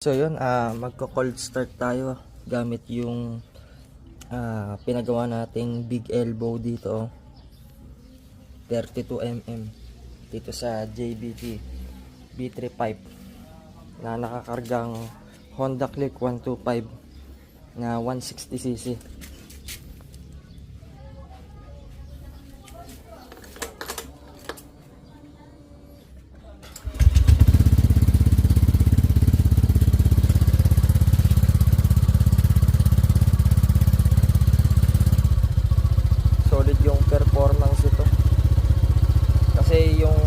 So yun, magko-cold start tayo gamit yung pinagawa nating big elbow dito, 32mm dito sa JBT B3 pipe na nakakargang Honda Click 125 na 160cc. Solid yung performance ito kasi yung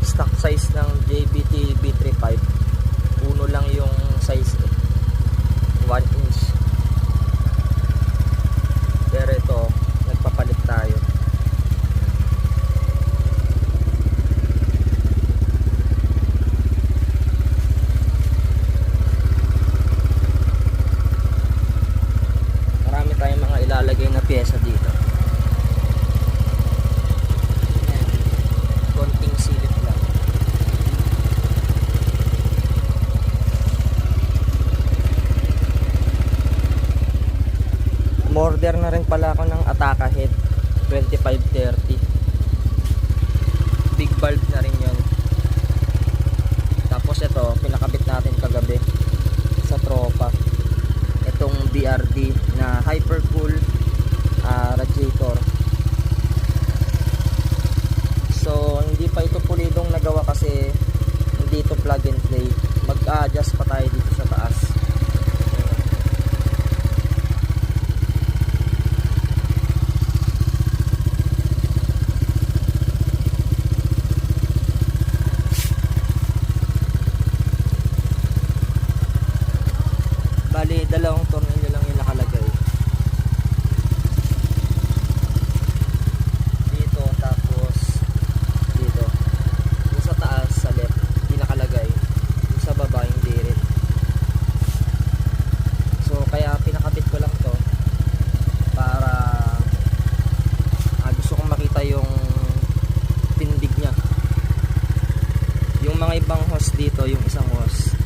stock size ng JBT B3 pipe uno lang yung size 1 inch, pero ito nagpapalit tayo. Marami tayong mga ilalagay na pyesa dito. Ayan. Konting silip lang. Umorder na rin pala ako ng Ataka head 2530. Big bulb na rin yun. Tapos ito pinakabit natin kagabi sa tropa, itong BRD na Hypercool radiator. So hindi pa ito pulidong nagawa kasi hindi ito plug and play. Mag-adjust pa tayo dito sa taas. Bali, dalawang tornilyo lang yung nakalagay dito, tapos dito. Yung sa taas, sa left, hindi nakalagay. Yung sa baba, hindi rin. So, kaya pinakabit ko lang to para gusto kong makita yung pindig nya. Yung mga ibang hose dito, yung isang hose